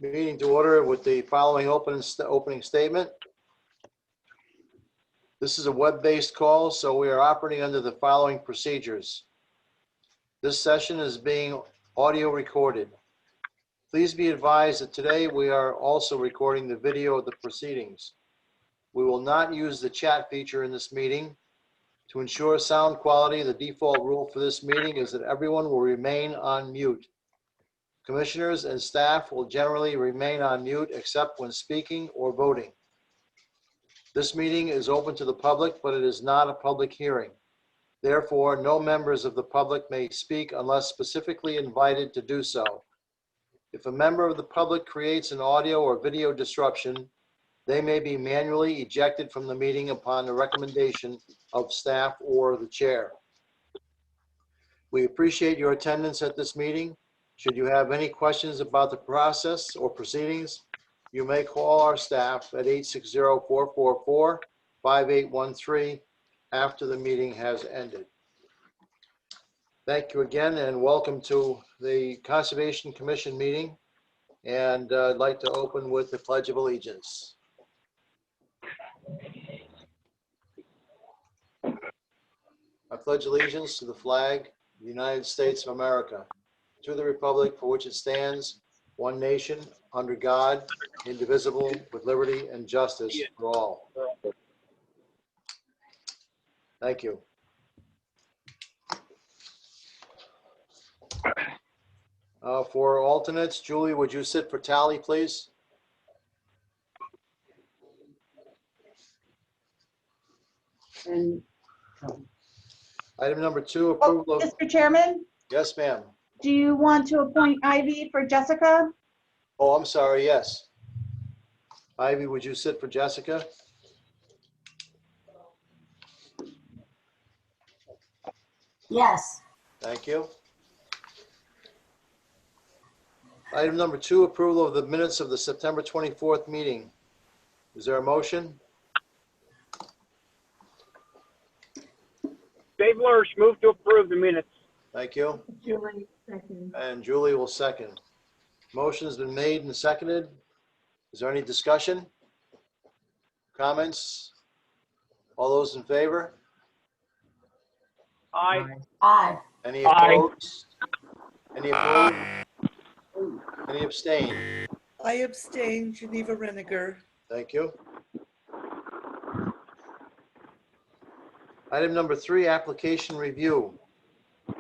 Meeting to order with the following opening statement. This is a web-based call, so we are operating under the following procedures. This session is being audio recorded. Please be advised that today we are also recording the video of the proceedings. We will not use the chat feature in this meeting. To ensure sound quality, the default rule for this meeting is that everyone will remain on mute. Commissioners and staff will generally remain on mute except when speaking or voting. This meeting is open to the public, but it is not a public hearing. Therefore, no members of the public may speak unless specifically invited to do so. If a member of the public creates an audio or video disruption, they may be manually ejected from the meeting upon the recommendation of staff or the chair. We appreciate your attendance at this meeting. Should you have any questions about the process or proceedings, you may call our staff at 860-444-5813 after the meeting has ended. Thank you again and welcome to the Conservation Commission meeting. And I'd like to open with the Pledge of Allegiance. I pledge allegiance to the flag of the United States of America, to the republic for which it stands, one nation, under God, indivisible, with liberty and justice for all. Thank you. For alternates, Julie, would you sit for tally, please? And Item number 2, approval of... Mr. Chairman, Yes, ma'am. do you want to appoint Ivy for Jessica? Oh, I'm sorry, yes. Ivy, would you sit for Jessica? yes, Thank you. Item number 2, approval of the minutes of the September 24th meeting. Is there a motion? Dave Lurch, move to approve the minutes. Thank you. Julie, second. And Julie will second. Motion has been made and seconded. Is there any discussion? Comments? All those in favor? Aye. Aye. Any Aye. opposed? Any opposed? Any abstain? I abstain, Geneva Reniger. Thank you. Item number 3, application review.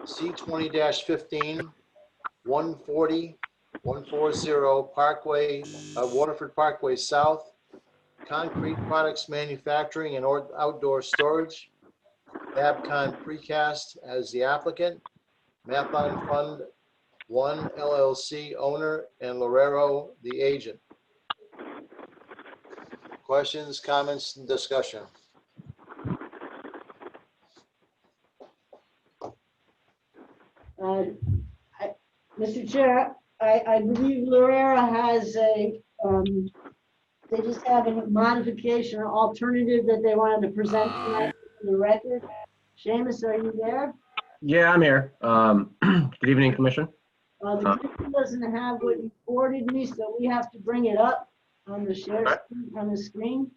C20-15, 140 Parkway, Waterford Parkway South, concrete products manufacturing and outdoor storage. Babcon Precast as the applicant, Map-on Fund 1 LLC owner, and Lorero the agent. Questions, comments, and discussion? Mr. Chair, I believe Lorera has a, they just have a modification or alternative that they wanted to present tonight for the record. Seamus, are you there? Yeah, I'm here. Good evening, Commission. The commission doesn't have what you forwarded me, so we have to bring it up on the share screen, on the screen.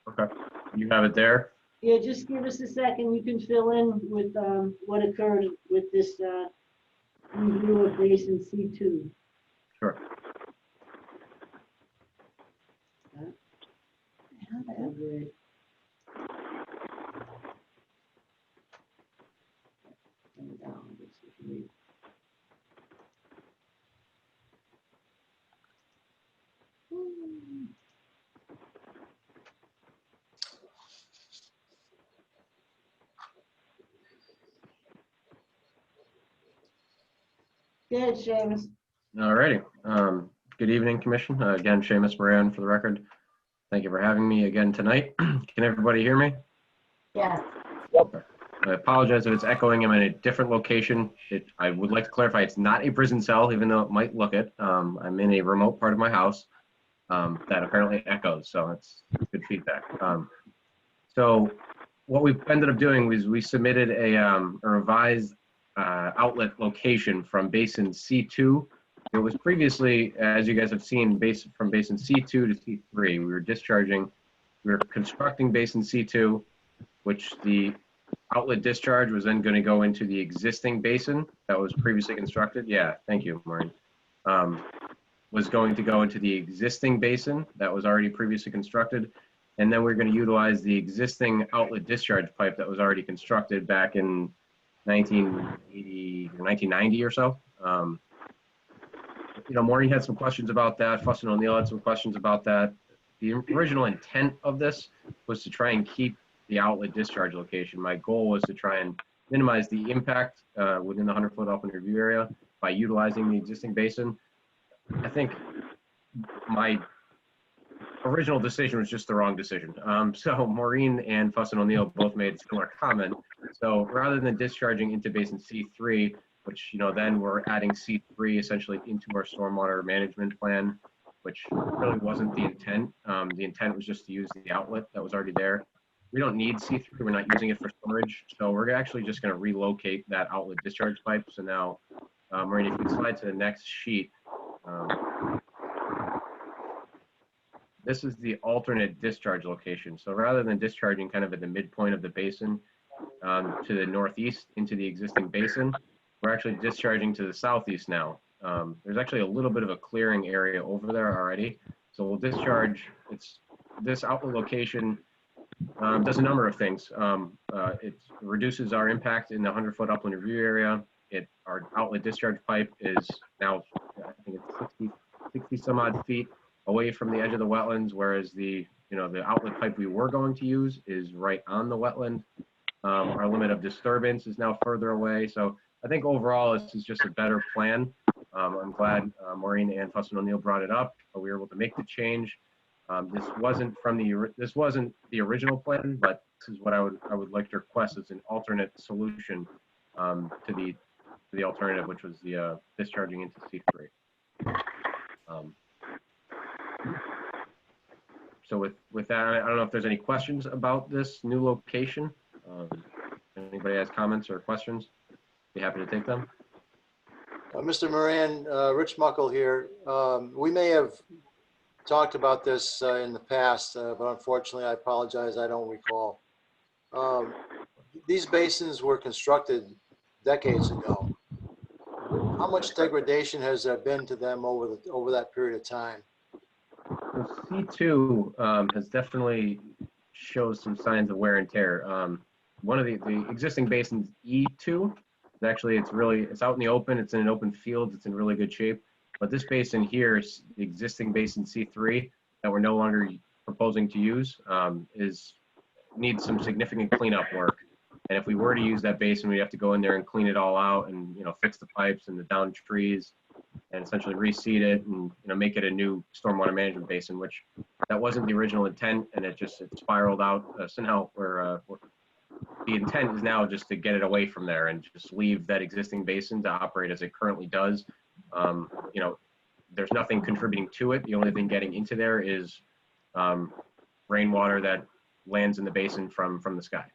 Okay, you have it there. Yeah, just give us a second. You can fill in with what occurred with this review of basin C2. Sure. Great. Good, Seamus. All righty. Good evening, Commission. Again, Seamus Moran for the record. Thank you for having me again tonight. Can everybody hear me? Yes. I apologize if it's echoing. I'm in a different location. I would like to clarify it's not a prison cell, even though it might look it. I'm in a remote part of my house that apparently echoes, so it's good feedback. So what we ended up doing was we submitted a revised outlet location from basin C2 It was previously, as you guys have seen, from basin C2 to C3. We were constructing basin C2, which the outlet discharge was then going to go into the existing basin that was previously constructed. Yeah, thank you, Maureen. Was going to go into the existing basin that was already previously constructed. And then we're going to utilize the existing outlet discharge pipe that was already constructed back in 1980 or 1990 or so. Maureen had some questions about that. Fuss and O'Neill had some questions about that. The original intent of this was to try and keep the outlet discharge location. My goal was to try and minimize the impact within the 100-foot upland review area by utilizing the existing basin. I think my original decision was just the wrong decision. So Maureen and Fuss and O'Neill both made a similar comment. So rather than discharging into basin C3, which, then we're adding C3 essentially into our stormwater management plan, which really wasn't the intent. The intent was just to use the outlet that was already there. We don't need C3, we're not using it for storage. So we're actually just gonna relocate that outlet discharge pipe. So now, Maureen, if you can slide to the next sheet. This is the alternate discharge location. So rather than discharging kind of at the midpoint of the basin to the northeast into the existing basin, we're actually discharging to the southeast now. There's actually a little bit of a clearing area over there already. So we'll discharge, this outlet location does a number of things. It reduces our impact in the 100-foot upland review area. Our outlet discharge pipe is now, I think it's 60 some odd feet away from the edge of the wetlands, whereas the outlet pipe we were going to use is right on the wetland. Our limit of disturbance is now further away. So I think overall, this is just a better plan. I'm glad Maureen and Fuss and O'Neill brought it up, but we were able to make the change. This wasn't the original plan, but this is what I would like to request as an alternate solution to the alternative, which was the discharging into C3. So with that, I don't know if there's any questions about this new location. Anybody has comments or questions? Be happy to take them. Mr. Moran, Rich Muckle here. We may have talked about this in the past, but unfortunately, I apologize, I don't recall. These basins were constructed decades ago. How much degradation has there been to them over that period of time? C2 has definitely shows some signs of wear and tear. One of the existing basins, E2, it's out in the open. It's in an open field. It's in really good shape. But this basin here, is the existing basin C3 that we're no longer proposing to use, needs some significant cleanup work. And if we were to use that basin, we'd have to go in there and clean it all out and fix the pipes and the downed trees and essentially reseed it and make it a new stormwater management basin, which that wasn't the original intent, and it spiraled out. So now the intent is now just to get it away from there and just leave that existing basin to operate as it currently does. There's nothing contributing to it. The only thing getting into there is rainwater that lands in the basin from the sky.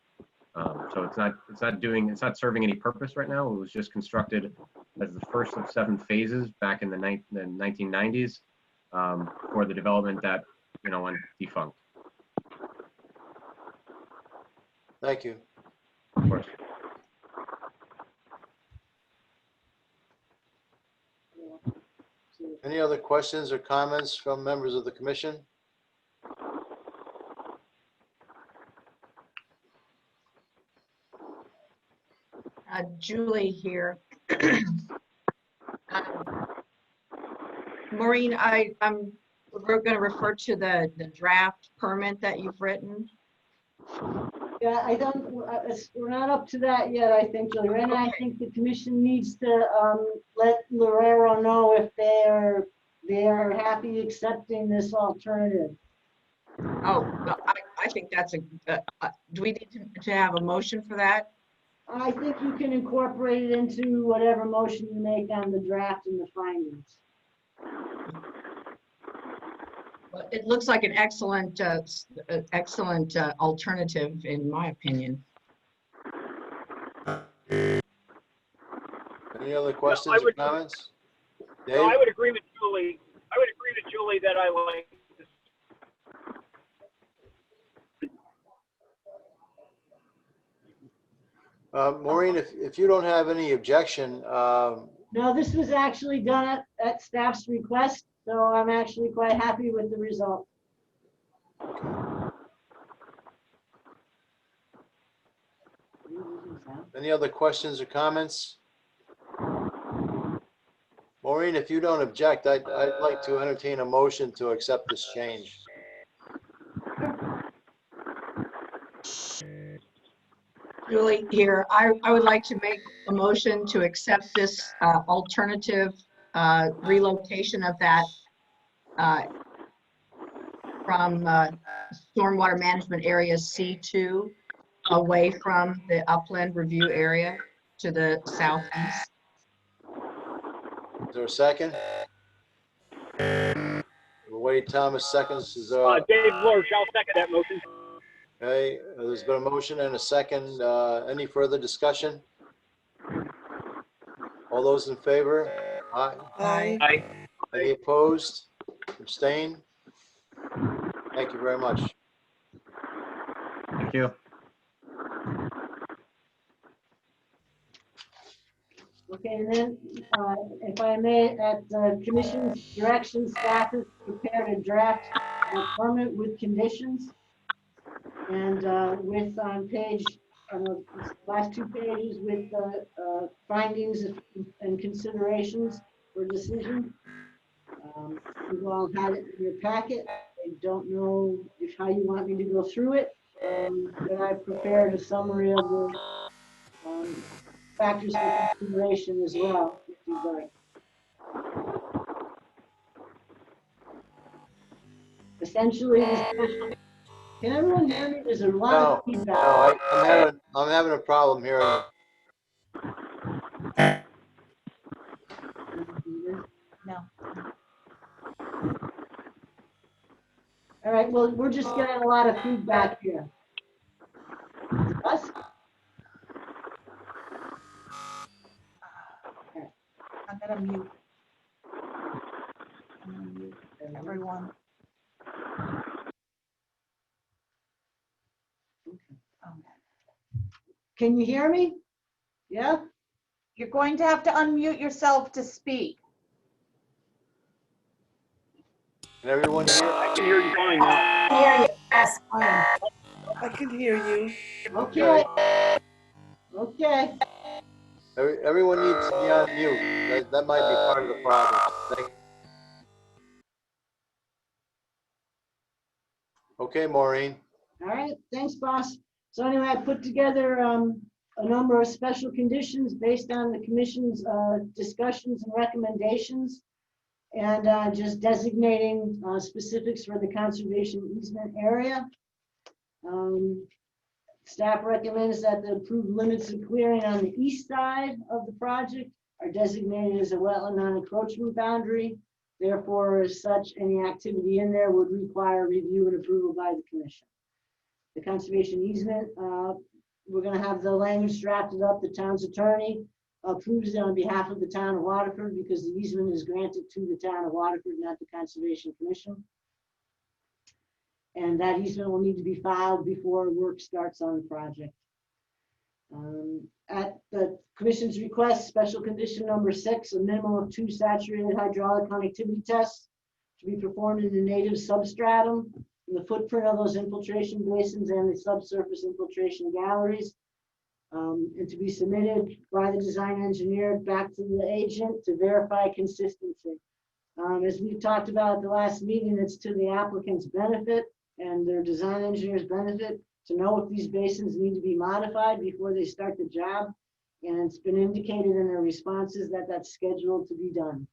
So it's not serving any purpose right now. It was just constructed as the first of 7 phases back in the 1990s for the development that went defunct. Thank you. Of course. Any other questions or comments from members of the commission? Julie here. Maureen, we're going to refer to the draft permit that you've written. Yeah, we're not up to that yet, I think, Lorena. I think the commission needs to let Lorero know if they are happy accepting this alternative. Oh, well, I think that's do we need to have a motion for that? I think you can incorporate it into whatever motion you make on the draft and the findings. Well, it looks like an excellent alternative, in my opinion. Any other questions or comments? No, I Dave? would agree with Julie. I would agree with Julie that I like this. Maureen, if you don't have any objection, No, this was actually done at staff's request, so I'm actually quite happy with the result. any other questions or comments? Maureen, if you don't object, I'd like to entertain a motion to accept this change. Julie here. I would like to make a motion to accept this alternative relocation of that from stormwater management area C2 away from the upland review area to the southeast. Is there a second? Wade Thomas seconds. Dave Lurch, I'll second that motion. Okay, there's been a motion and a second. Any further discussion? All those in favor? Aye. Aye. Aye. Any opposed? Abstain? Thank you very much. Thank you. Okay, and then, if I may, at the commission's direction, staff has prepared a draft permit with conditions. And with on page, last 2 pages with the findings and considerations for decision. You've all had it in your packet. I don't know how you want me to go through it, but I've prepared a summary of the factors for consideration as well, if you'd like. Essentially, can everyone hear me? There's a lot No, of feedback. no, I'm having a problem hearing you. No. All right, well, we're just getting a lot of feedback here. Us? I'm gonna mute. Everyone. Can you hear me? Yeah? You're going to have to unmute yourself to speak. Can everyone hear? I can hear you fine now. Hear you. Yes, fine. I can hear you. Okay. Okay. Everyone needs to be on mute. That might be part of the problem. Okay, Maureen. All right, thanks, boss. So anyway, I put together a number of special conditions based on the commission's discussions and recommendations, and just designating specifics for the conservation easement area. Staff recommends that the approved limits of clearing on the east side of the project are designated as a wetland non-encroachment boundary. Therefore, as such, any activity in there would require review and approval by the commission. The conservation easement, we're going to have the language drafted up. The town's attorney approves it on behalf of the town of Waterford because the easement is granted to the town of Waterford, not the Conservation Commission. And that easement will need to be filed before work starts on the project. At the commission's request, special condition number 6, a minimum of 2 saturated hydraulic connectivity tests to be performed in the native substratum, in the footprint of those infiltration basins and the subsurface infiltration galleries, and to be submitted by the design engineer back to the agent to verify consistency. As we talked about at the last meeting, it's to the applicant's benefit and their design engineer's benefit to know if these basins need to be modified before they start the job. And it's been indicated in their responses that that's scheduled to be done.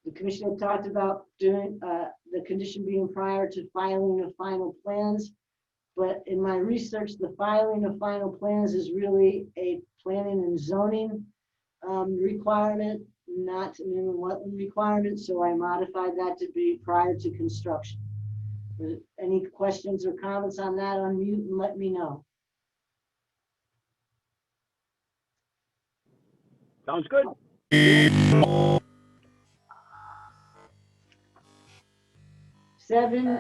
The commission had talked about doing the condition being prior to filing of final plans. But in my research, the filing of final plans is really a planning and zoning requirement, not an inland wetland requirement. So I modified that to be prior to construction. Any questions or comments on that? Unmute and let me know. Sounds good. 7, 8,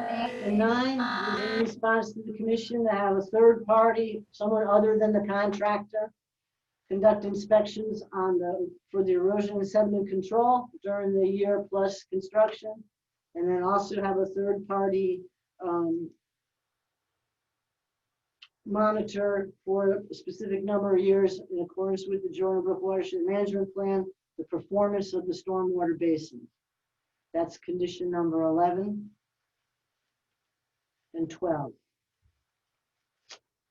and 9 is in response to the commission to have a third party, someone other than the contractor, conduct inspections for the erosion and sediment control during the year plus construction. And then also have a third party monitor for a specific number of years in accordance with the Jordan Brook Watershed Management Plan, the performance of the stormwater basin. That's condition number 11 and 12.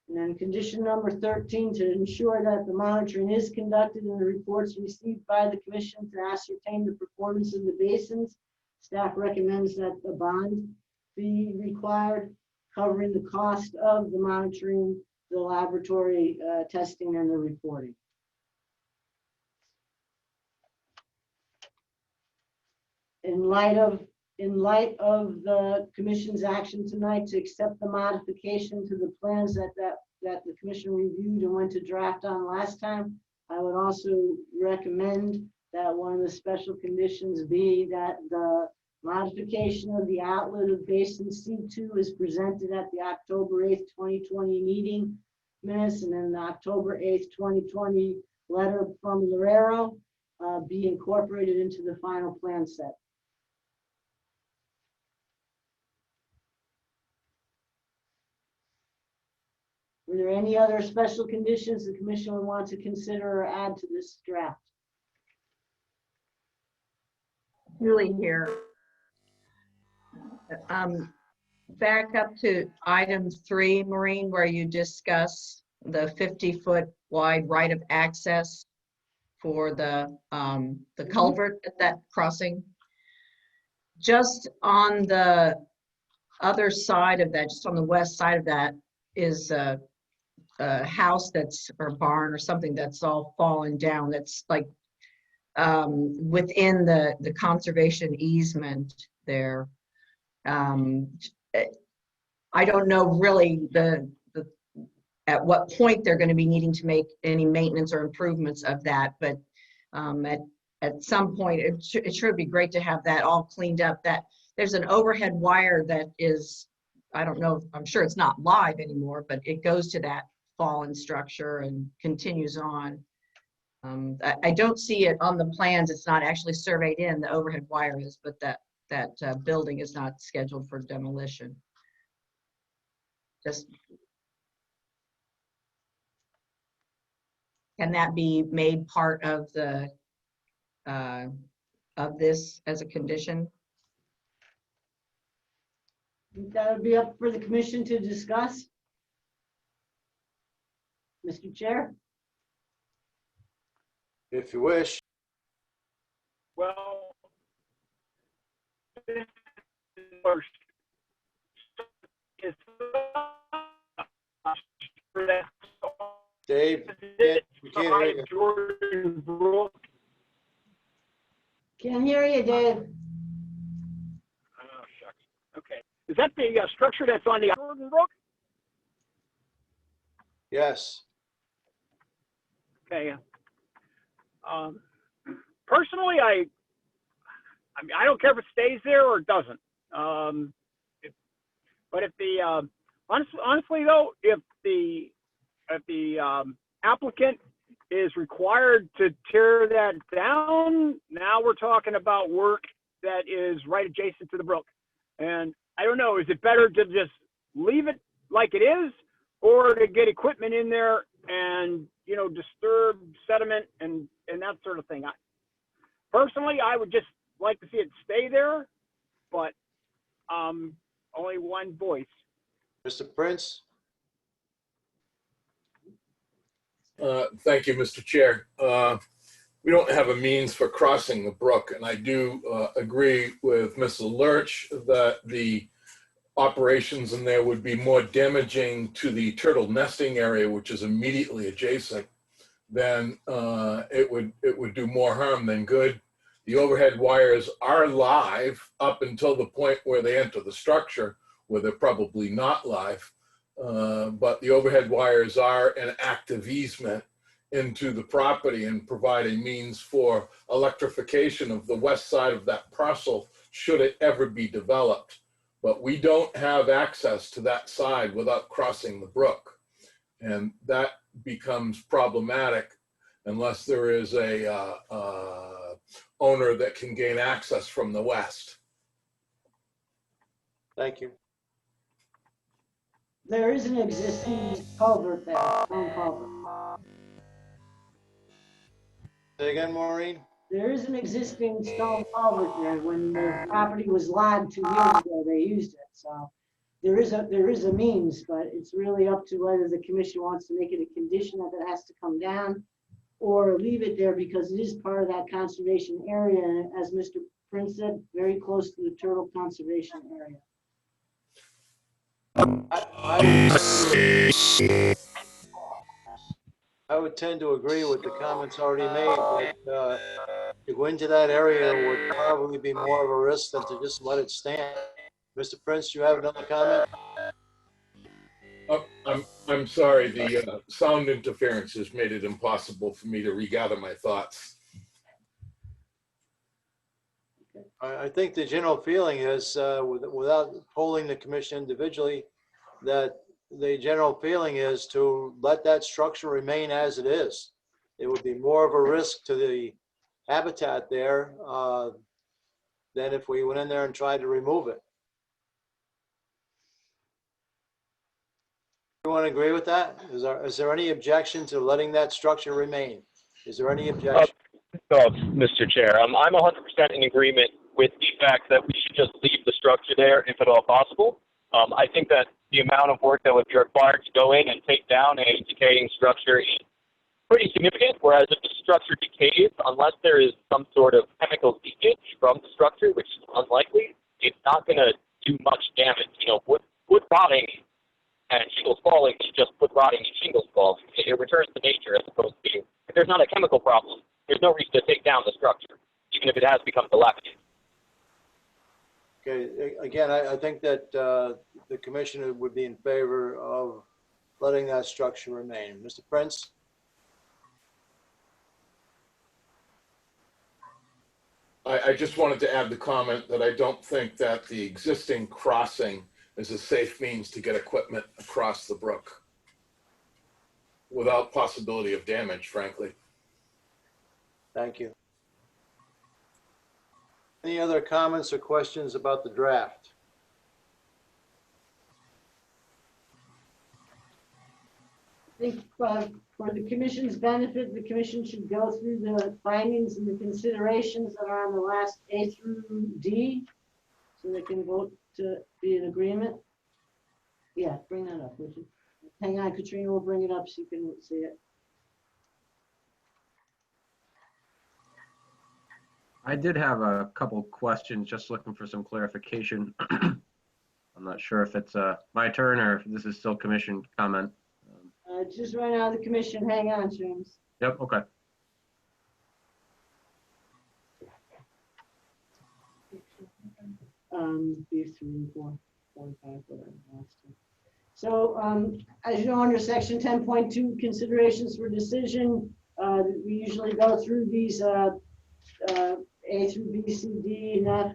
And then condition number 13, to ensure that the monitoring is conducted and the reports received by the commission to ascertain the performance of the basins. Staff recommends that the bond be required, covering the cost of the monitoring, the laboratory testing, and the reporting. In light of the commission's action tonight to accept the modification to the plans that the commission reviewed and went to draft on last time, I would also recommend that one of the special conditions be that the modification of the outlet of basin C2 is presented at the October 8th, 2020 meeting minutes, and then the October 8th, 2020 letter from Lorero be incorporated into the final plan set. Were there any other special conditions the commission would want to consider or add to this draft? Julie here. Back up to item 3, Maureen, where you discuss the 50-foot wide right of access for the culvert at that crossing. Just on the other side of that, just on the west side of that, is a house that's, or barn or something that's all fallen down. That's like within the conservation easement there. I don't know really at what point they're going to be needing to make any maintenance or improvements of that, but at some point it should be great to have that all cleaned up. That there's an overhead wire that is, I don't know, I'm sure it's not live anymore, but it goes to that fallen structure and continues on. I don't see it on the plans. It's not actually surveyed in, the overhead wire is, but that building is not scheduled for demolition. Just, can that be made part of the of this as a condition? That would be up for the commission to discuss. Mr. Chair? If you wish. Well, first, is Dave, we can't hear you. Jordan Brook. Can't hear you, Dave. Oh, shucks. Okay. Is that the structure that's on the Jordan Brook? Yes. Okay. Personally, I mean, I don't care if it stays there or it doesn't. But if the honestly though, if the applicant is required to tear that down, now we're talking about work that is right adjacent to the brook. And I don't know, is it better to just leave it like it is, or to get equipment in there and, you know, disturb sediment and that sort of thing? Personally, I would just like to see it stay there, but only one voice. Mr. Prince? Thank you, Mr. Chair. We don't have a means for crossing the brook, and I do agree with Mr. Lurch that the operations in there would be more damaging to the turtle nesting area, which is immediately adjacent, than it would do more harm than good. The overhead wires are live up until the point where they enter the structure, where they're probably not live. But the overhead wires are an active easement into the property and provide a means for electrification of the west side of that parcel should it ever be developed. but we don't have access to that side without crossing the brook. And that becomes problematic unless there is a owner that can gain access from the west. Thank you. There is an existing culvert there, stone culvert. Say again, Maureen? There is an existing stone culvert there. When the property was live 2 years ago, they used it. So there is a means, but it's really up to whether the commission wants to make it a condition that it has to come down or leave it there because it is part of that conservation area. And as Mr. Prince said, very close to the turtle conservation area. I would tend to agree with the comments already made that to go into that area would probably be more of a risk than to just let it stand. Mr. Prince, you have another comment? Oh, I'm sorry, the sound interference has made it impossible for me to regather my thoughts. I think the general feeling is, without polling the commission individually, that the general feeling is to let that structure remain as it is. It would be more of a risk to the habitat there than if we went in there and tried to remove it. Everyone agree with that? Is there any objection to letting that structure remain? Is there any objection? Mr. Chair, I'm 100% in agreement with the fact that we should just leave the structure there if at all possible. I think that the amount of work that would be required to go in and take down a decaying structure is pretty significant, whereas if the structure decays, unless there is some sort of chemical leakage from the structure, which is unlikely, it's not going to do much damage. You know, wood rotting and shingles falling is just wood rotting and shingles falling. It returns to nature as opposed to, if there's not a chemical problem, there's no reason to take down the structure, even if it has become dilapidated. Okay, again, I think that the commissioner would be in favor of letting that structure remain. Mr. Prince? I just wanted to add the comment that I don't think that the existing crossing is a safe means to get equipment across the brook without possibility of damage, frankly. Thank you. Any other comments or questions about the draft? I think for the commission's benefit, the commission should go through the findings and the considerations that are on the last A through D, so they can vote to be in agreement. Yeah, bring that up, would you? Hang on, Katrina will bring it up so you can see it. I did have a couple questions, just looking for some clarification. I'm not sure if it's my turn or if this is still commission comment. Just right now, the commission, hang on, James. Yep, okay. B3, 4, 4, 5, whatever. So, as you know, under section 10.2, considerations for decision, we usually go through these A through B, C, D, and F.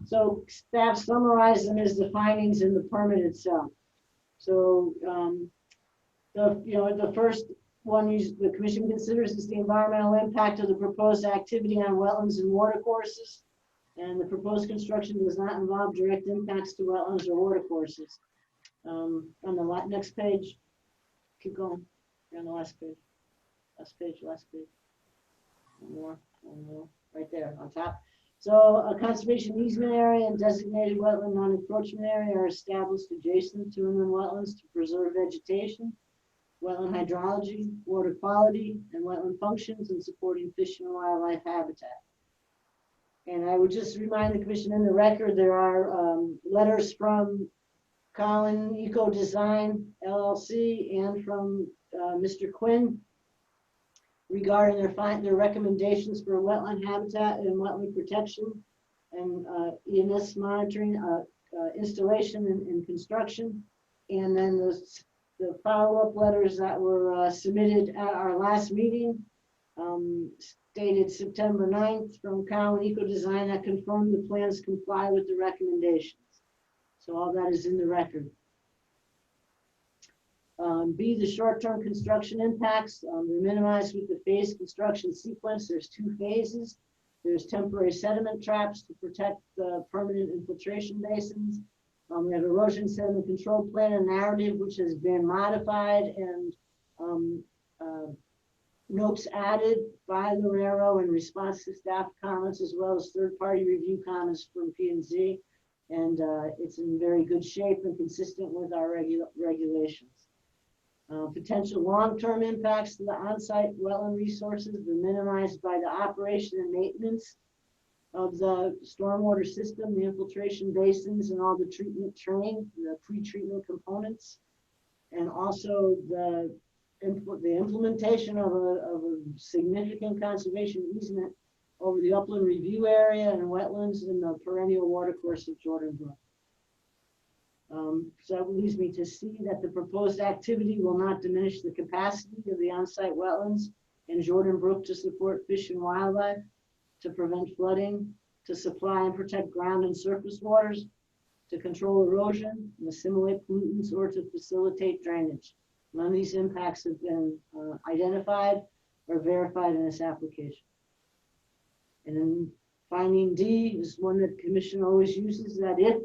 So staff summarize them as the findings in the permit itself. So, the first one the commission considers is the environmental impact of the proposed activity on wetlands and watercourses. And the proposed construction does not involve direct impacts to wetlands or watercourses. On the next page, keep going. You're on the last page. Last page. One more, right there on top. So a conservation easement area and designated wetland non-encroachment area are established adjacent to inland wetlands to preserve vegetation, wetland hydrology, water quality, and wetland functions in supporting fish and wildlife habitat. And I would just remind the commission in the record, there are letters from Colin Eco Design LLC and from Mr. Quinn regarding their recommendations for wetland habitat and wetland protection and ENS monitoring, installation and construction. And then the follow-up letters that were submitted at our last meeting, dated September 9th from Cowan Eco Design that confirmed the plans comply with the recommendations. So all that is in the record. B, the short-term construction impacts, they're minimized with the phased construction sequence. There's 2 phases. There's temporary sediment traps to protect the permanent infiltration basins. We have erosion sediment control plan and narrative, which has been modified, and notes added by Lorero in response to staff comments, as well as third-party review comments from P&Z. And it's in very good shape and consistent with our regulations. Potential long-term impacts to the on-site wetland resources were minimized by the operation and maintenance of the stormwater system, the infiltration basins, and all the treatment train, the pre-treatment components, and also the implementation of a significant conservation easement over the upland review area and wetlands in the perennial watercourse of Jordan Brook. So that leads me to see that the proposed activity will not diminish the capacity of the on-site wetlands in Jordan Brook to support fish and wildlife, to prevent flooding, to supply and protect ground and surface waters, to control erosion, and assimilate pollutants, or to facilitate drainage. None of these impacts have been identified or verified in this application. And then finding D is one that the commission always uses, that if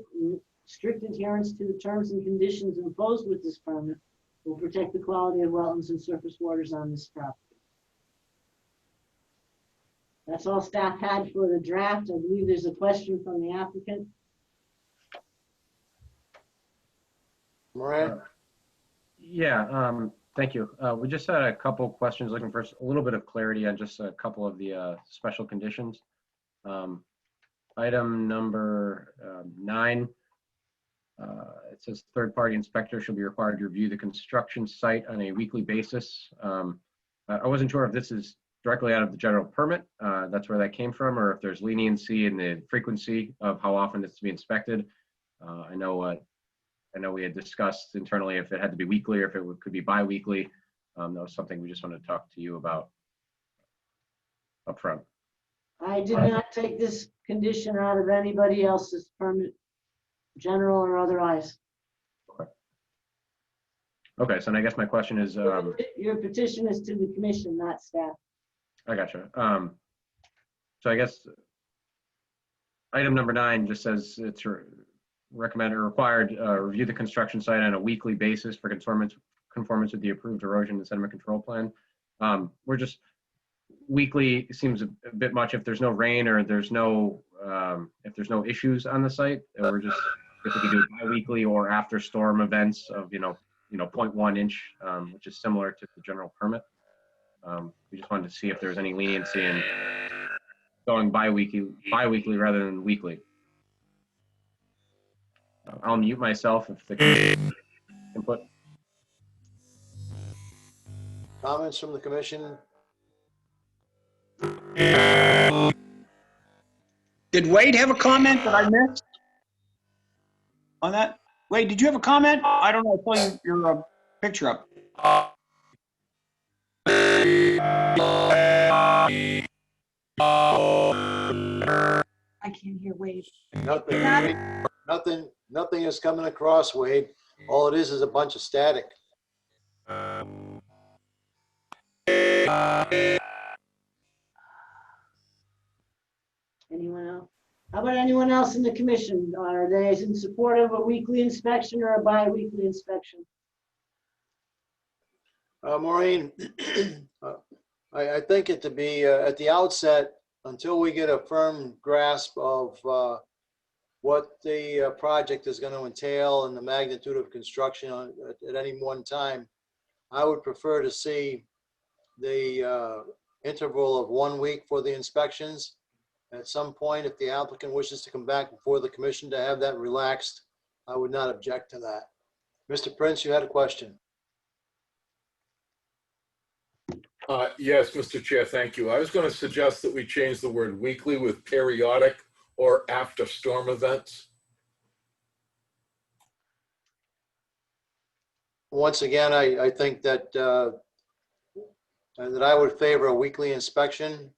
strict adherence to the terms and conditions imposed with this permit will protect the quality of wetlands and surface waters on this property. That's all staff had for the draft. I believe there's a question from the applicant. Moran? Yeah, thank you. We just had a couple questions looking for a little bit of clarity on just a couple of the special conditions. Item number 9, it says third-party inspector shall be required to review the construction site on a weekly basis. I wasn't sure if this is directly out of the general permit, that's where that came from, or if there's leniency in the frequency of how often it's to be inspected. I know we had discussed internally if it had to be weekly or if it could be bi-weekly. That was something we just wanted to talk to you about up front. I did not take this condition out of anybody else's permit, general or otherwise. Okay, so then I guess my question is, Your petition is to the commission, not staff. I gotcha. So I guess item number 9 just says it's recommended or required review the construction site on a weekly basis for conformance with the approved erosion and sediment control plan. We're just weekly seems a bit much if there's no rain or there's no if there's no issues on the site. We're just if we could do bi-weekly or after storm events of 0.1 inch, which is similar to the general permit. We just wanted to see if there's any leniency in going bi-weekly rather than weekly. I'll mute myself if the commission input. Comments from the commission? Did Wade have a comment that I missed on that? Wade, did you have a comment? I don't know. I saw your picture up. I can't hear Wade. Nothing is coming across, Wade. All it is a bunch of static. Anyone else? How about anyone else in the commission? Are they in support of a weekly inspection or a bi-weekly inspection? Maureen, I think it to be at the outset, until we get a firm grasp of what the project is going to entail and the magnitude of construction at any one time, I would prefer to see the interval of 1 week for the inspections. At some point, if the applicant wishes to come back before the commission to have that relaxed, I would not object to that. Mr. Prince, you had a question. Yes, Mr. Chair, thank you. I was going to suggest that we change the word weekly with periodic or after storm events. Once again, I think that I would favor a weekly inspection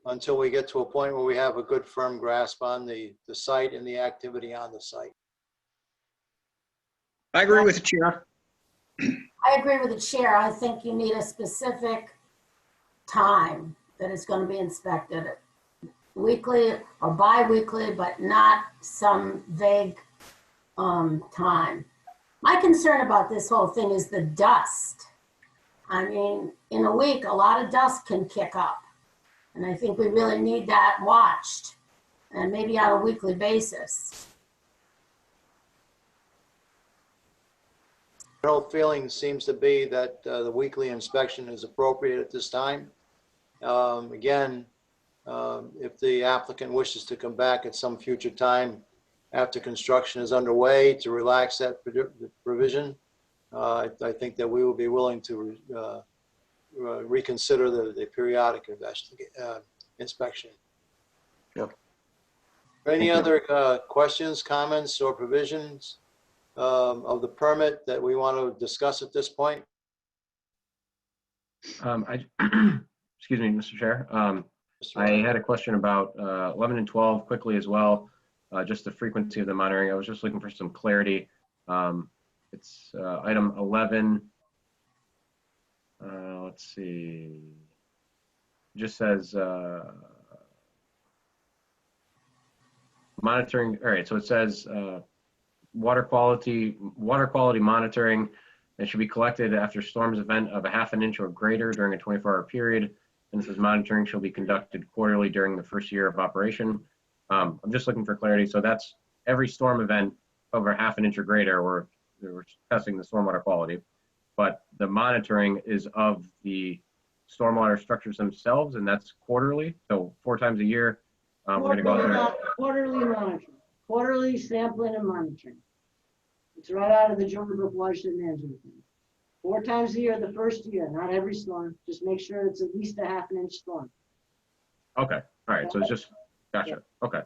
until we get to a point where we have a good firm grasp on the site and the activity on the site. I agree with the chair. I agree with the chair. I think you need a specific time that it's going to be inspected, weekly or bi-weekly, but not some vague time. My concern about this whole thing is the dust. I mean, in a week, a lot of dust can kick up. And I think we really need that watched, and maybe on a weekly basis. General feeling seems to be that the weekly inspection is appropriate at this time. Again, if the applicant wishes to come back at some future time after construction is underway to relax that provision, I think that we will be willing to reconsider the periodic inspection. Yep. Any Thank you. other questions, comments, or provisions of the permit that we want to discuss at this point? Excuse me, Mr. Chair. I had a question about 11 and 12 quickly as well, just the frequency of the monitoring. I was just looking for some clarity. It's item 11. Let's see. It just says monitoring. All right, so it says water quality monitoring. It should be collected after storms event of a ½ an inch or greater during a 24-hour period. And this is monitoring shall be conducted quarterly during the first year of operation. I'm just looking for clarity. So that's every storm event over ½ an inch or greater, we're testing the stormwater quality. But the monitoring is of the stormwater structures themselves, and that's quarterly. So 4 times a year, we're going to go out there. Quarterly monitoring, quarterly sampling and monitoring. It's right out of the Georgia Brook Watershed Management Plan. 4 times a year, the first year, not every storm. Just make sure it's at least a ½ an inch storm. Okay. All right. So it's just, gotcha. Okay.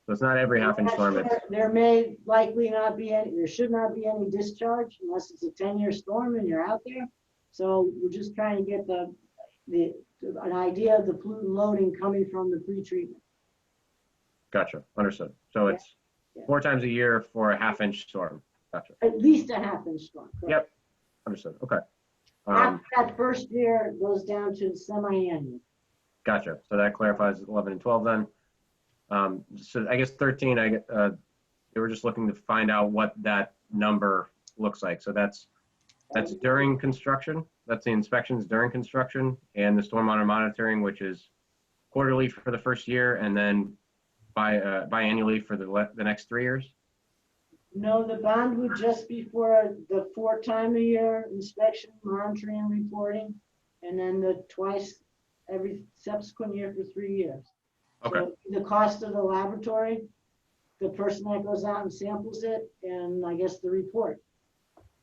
So it's not every ½ inch storm. It's, There may likely not be any, there should not be any discharge unless it's a 10-year storm and you're out there. So we're just trying to get an idea of the pollutant loading coming from the pre-treatment. gotcha. Understood. So it's 4 times a year for a ½ inch storm. Gotcha. At least a ½ inch storm. Correct. Yep. Understood. Okay. After that first year, it goes down to semi-annual. Gotcha. So that clarifies 11 and 12 then. So I guess 13, they were just looking to find out what that number looks like. So that's during construction. That's the inspections during construction and the stormwater monitoring, which is quarterly for the first year and then biannually for the next 3 years. No, the bond would just be for the 4 times a year inspection, monitoring, and reporting, and then the twice every subsequent year for 3 years. Okay. So the cost of the laboratory, the person that goes out and samples it, and I guess the report.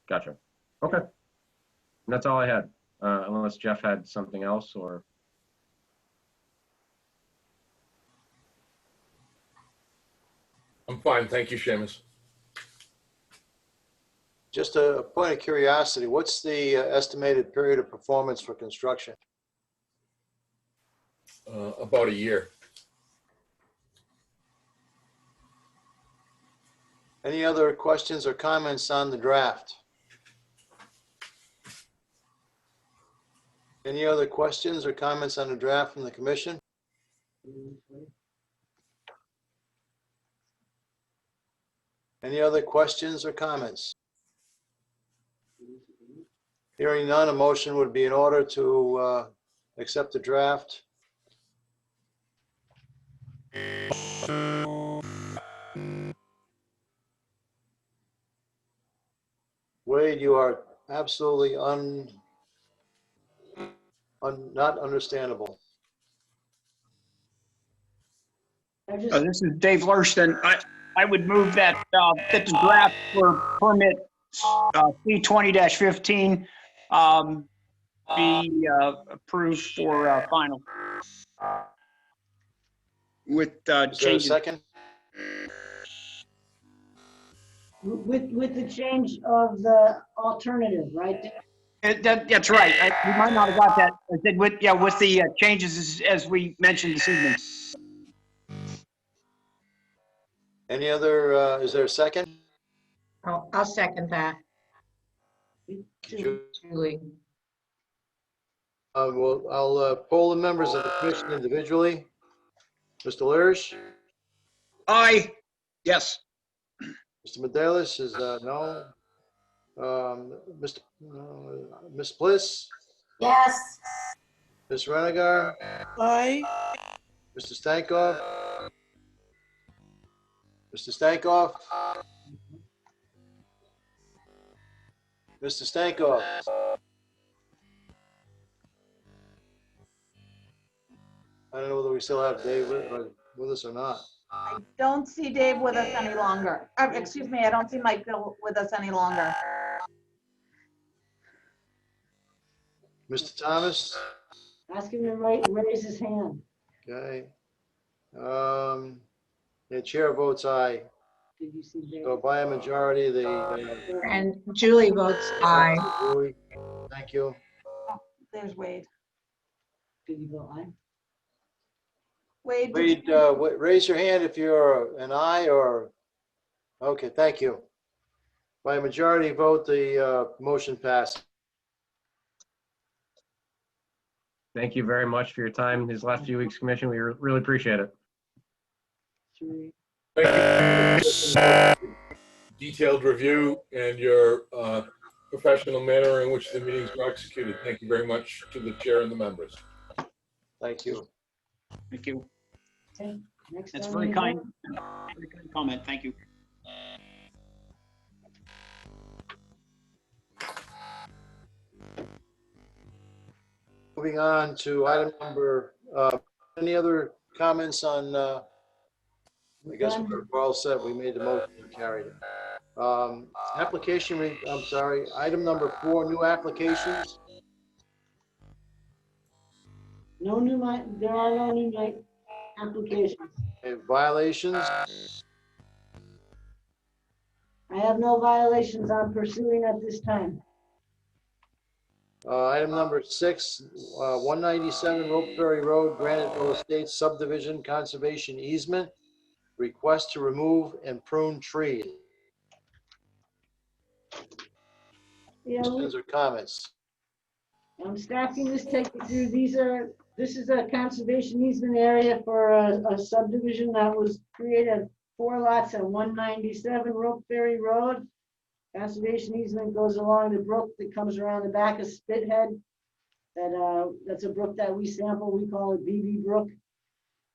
Gotcha. Okay. And that's all I had, unless Jeff had something else or. I'm fine, thank you, Seamus. Just a point of curiosity, what's the estimated period of performance for construction? About a year. Any other questions or comments on the draft? Any other questions or comments on the draft from the commission? Any other questions or comments? Hearing none, a motion would be in order to accept the draft. Wade, you are absolutely not understandable. This is Dave Lurston. I would move that the draft for permit C20-15 be approved for final. With Is there a changes. second? With the change of the alternative, right? That's right. We might not have got that. I said with the changes as we mentioned this evening. Any other, is there a second? I'll second that, Ju- Julie. I'll poll the members of the commission individually. Mr. Lirish, Aye. Yes. Mr. Medelis is no. Ms. Bliss, Yes, Ms. Renegar, Aye. Mr. Stankoff, Mr. Stankoff, Mr. Stankoff. I don't know whether we still have Dave with us or not. I don't see Dave with us any longer. Excuse me, I don't see Mike with us any longer. Mr. Thomas, Ask him to raise his hand. okay. The chair votes aye. Did you see Dave? So by a majority, And Julie votes aye. Julie, thank you. There's Wade. Did you go aye? Wade, Wade, raise your hand if you're an aye or, okay, thank you. By a majority vote, the motion passed. Thank you very much for your time these last few weeks, Commission. We really appreciate it. Three. Thank you. Detailed review and your professional manner in which the meetings were executed. Thank you very much to the chair and the members. Thank you. Thank you. Okay, next That's on very the kind. agenda. Very kind comment. Thank you. Moving on to item number, any other comments on, I guess we're all set. We made the motion and carried it. I'm sorry, item number 4, new applications. No new, there are no new applications. Violations. I have no violations I'm pursuing at this time. Item number 6, 197 Rope Ferry Road, Graniteville Estates subdivision conservation easement. Request to remove and prune trees. Yeah, Questions or comments? staff can just take you through, this is a conservation easement area for a subdivision that was created 4 lots at 197 Rope Ferry Road. Conservation easement goes along the brook that comes around the back of Spithead. That's a brook that we sample, we call it BB Brook.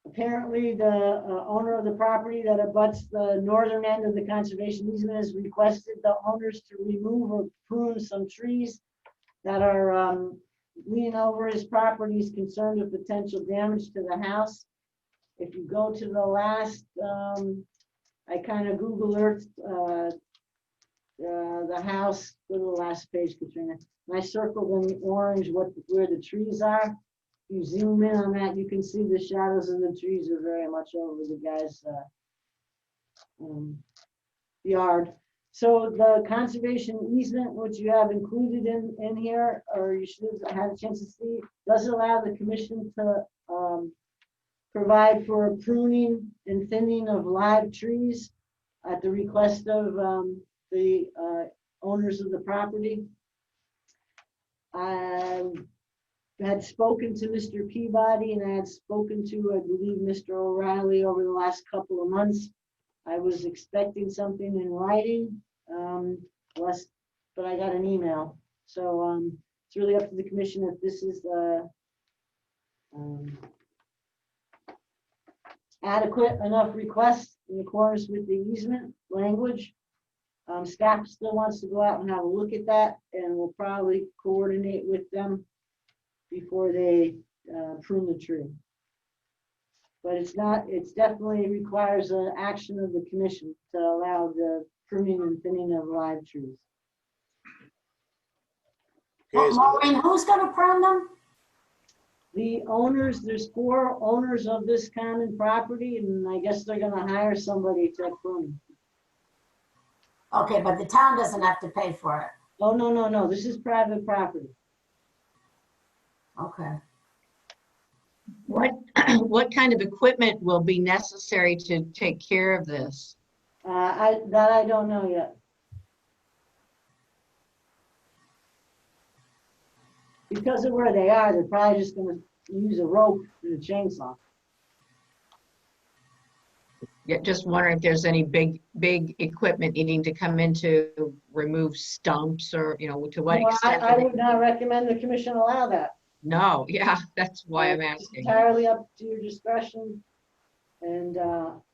Apparently, the owner of the property that abuts the northern end of the conservation easement has requested the owners to remove or prune some trees that are leaning over his property. He's concerned with potential damage to the house. If you go to the last, I kind of Google Earth the house, go to the last page, Katrina. And I circled in orange where the trees are. If you zoom in on that, you can see the shadows of the trees are very much over the guy's yard. So the conservation easement, which you have included in here, or you should have had a chance to see, does allow the commission to provide for pruning and thinning of live trees at the request of the owners of the property. I had spoken to Mr. Peabody and I had spoken to, I believe, Mr. O'Reilly over the last couple of months. I was expecting something in writing, but I got an email. So it's really up to the commission if this is adequate enough request in accordance with the easement language. Staff still wants to go out and have a look at that, and we'll probably coordinate with them before they prune the tree. But it's definitely requires an action of the commission to allow the pruning and thinning of live trees. Okay, Maureen, who's gonna prune them? The owners, there's 4 owners of this common property, and I guess they're gonna hire somebody to prune. Okay, but the town doesn't have to pay for it. Oh, no, this is private property. Okay. What kind of equipment will be necessary to take care of this? I don't know yet. because of where they are, they're probably just gonna use a rope and a chainsaw. Yeah, just wondering if there's any big equipment needing to come in to remove stumps or, to what No, extent. I would not recommend the commission allow that. No, yeah, that's why I'm It's asking. entirely up to your discretion. And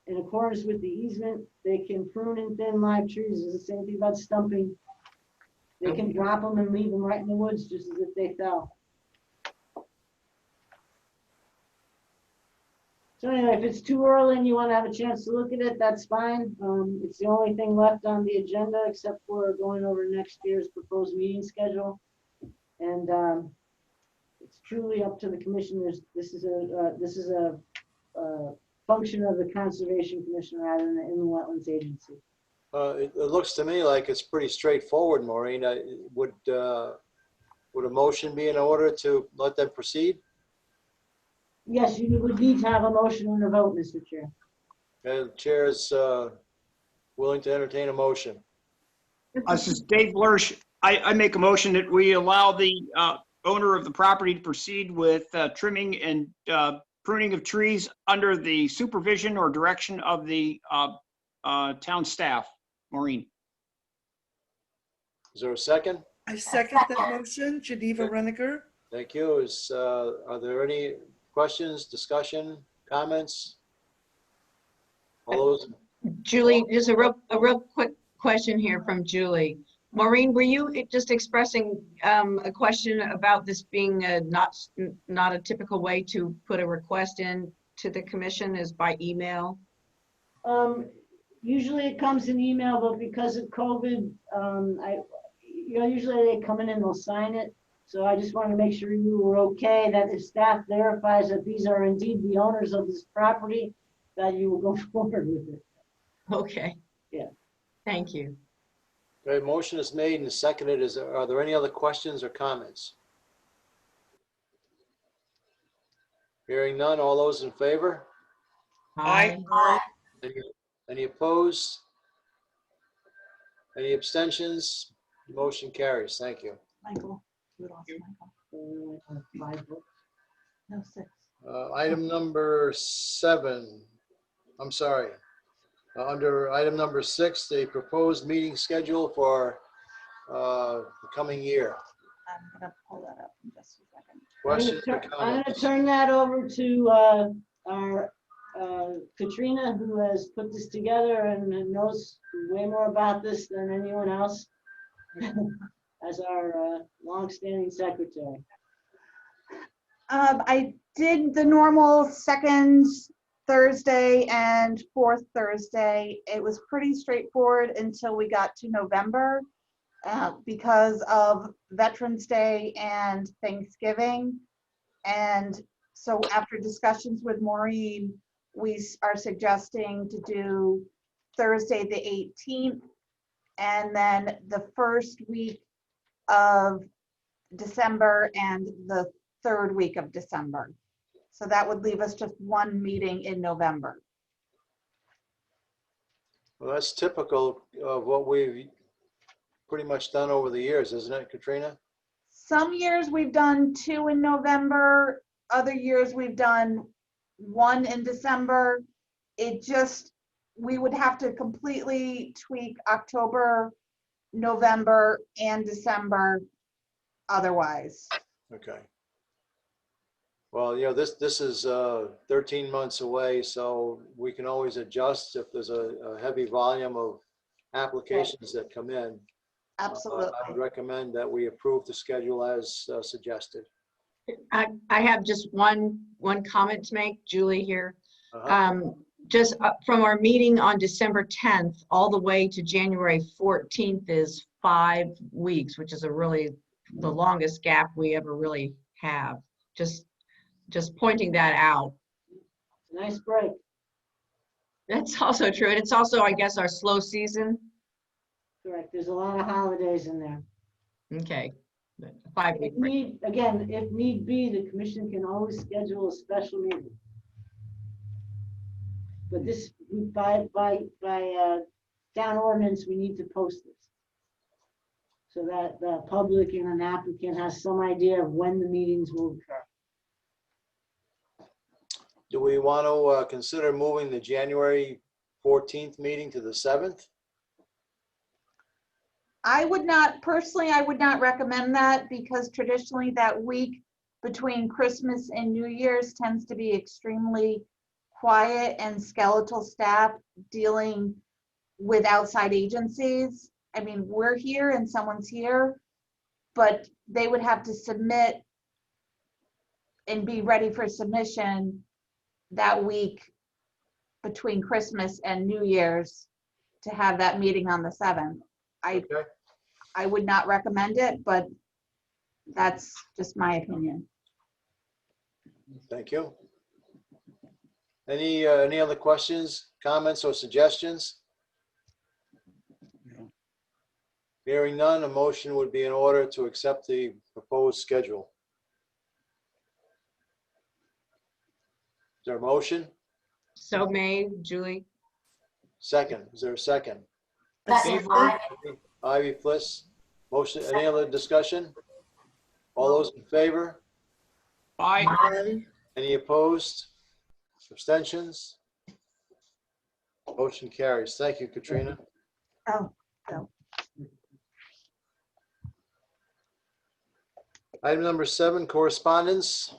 in accordance with the easement, they can prune and thin live trees. It's the same thing about stumping. They can drop them and leave them right in the woods just as if they fell. So anyway, if it's too early and you want to have a chance to look at it, that's fine. It's the only thing left on the agenda except for going over next year's proposed meeting schedule. And it's truly up to the commissioners. This is a function of the Conservation Commission rather than the Inland Wetlands Agency. It looks to me like it's pretty straightforward, Maureen. Would a motion be in order to let them proceed? Yes, you would need to have a motion and a vote, Mr. Chair. And the chair is willing to entertain a motion. This is Dave Lurch. I make a motion that we allow the owner of the property to proceed with trimming and pruning of trees under the supervision or direction of the town staff. Maureen. Is there a second? I second that motion. Geneva Reniger. Thank you. Are there any questions, discussion, comments? All those? Julie, just a real quick question here from Julie. Maureen, were you just expressing a question about this being not a typical way to put a request in to the commission is by email? Usually it comes in email, but because of COVID, usually they come in and they'll sign it. So I just want to make sure you were okay that if staff verifies that these are indeed the owners of this property, that you will go forward with it. Okay. Yeah. Thank you. Okay, motion is made and seconded. Are there any other questions or comments? Hearing none, all those in favor? Aye. Any opposed? Any abstentions? Motion carries. Thank you. Michael, you lost Michael. 5 votes. No, 6. Item number 7. I'm sorry. Under item number 6, the proposed meeting schedule for the coming year. I'm gonna pull that up in just a second. Questions or I'm going to comments? turn that over to our Katrina, who has put this together and knows way more about this than anyone else, as our longstanding secretary. I did the normal second Thursday and fourth Thursday. It was pretty straightforward until we got to November because of Veterans Day and Thanksgiving. And so after discussions with Maureen, we are suggesting to do Thursday the 18th and then the first week of December and the third week of December. So that would leave us just one meeting in November. Well, that's typical of what we've pretty much done over the years, isn't it, Katrina? Some years we've done 2 in November. Other years we've done 1 in December. We would have to completely tweak October, November, and December otherwise. Okay. Well, this is 13 months away, so we can always adjust if there's a heavy volume of applications that come in. Absolutely. I would recommend that we approve the schedule as suggested. I have just one comment to make, Julie here. Just from our meeting on December 10th all the way to January 14th is 5 weeks, which is the longest gap we ever really have. Just pointing that out. Nice break. That's also true. And it's also, I guess, our slow season. Correct. There's a lot of holidays in there. Okay. 5 week break. If need be, the commission can always schedule a special meeting. But this, by town ordinance, we need to post this. so that the public and an applicant has some idea of when the meetings will occur. Do we want to consider moving the January 14th meeting to the 7th? I would not, personally, I would not recommend that because traditionally that week between Christmas and New Year's tends to be extremely quiet and skeletal staff dealing with outside agencies. I mean, we're here and someone's here, but they would have to submit and be ready for submission that week between Christmas and New Year's to have that meeting on the 7th. Okay, I would not recommend it, but that's just my opinion. thank you. Any other questions, comments, or suggestions? Hearing none, a motion would be in order to accept the proposed schedule. Is there a motion? So made, Julie. Second, is there a second? Second, Ivy Bliss, motion, any other discussion? All those in favor? Aye. Aye. Any opposed? Abstentions? Motion carries. Thank you, Katrina. Oh, Item number 7, correspondence.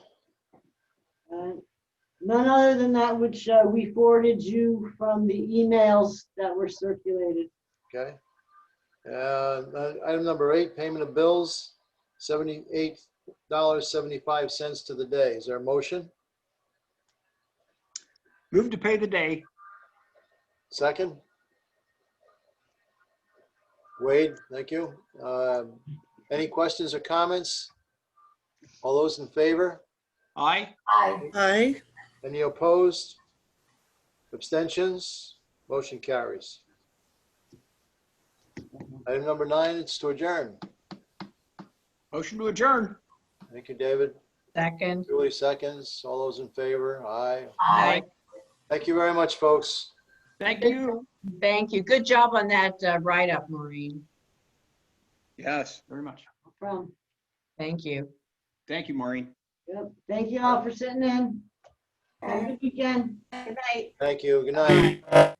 None other than that which we forwarded you from the emails that were circulated. Okay. Item number 8, payment of bills, $78.75 to the day. Is there a motion? Move to pay the day. Second? Wade, thank you. Any questions or comments? All those in favor? Aye. aye. Aye. Any opposed? Abstentions? Motion carries. Item number 9, it's to adjourn. Motion to adjourn. Thank you, David. Second. Julie seconds. All those in favor? Aye. Aye. Thank you very much, folks. Thank you. Thank you. Good job on that write-up, Maureen. Yes, very much. No problem. Thank you. Thank you, Maureen. Yep. Thank you all for sitting in. Have a good weekend. good night. Thank you. Good night.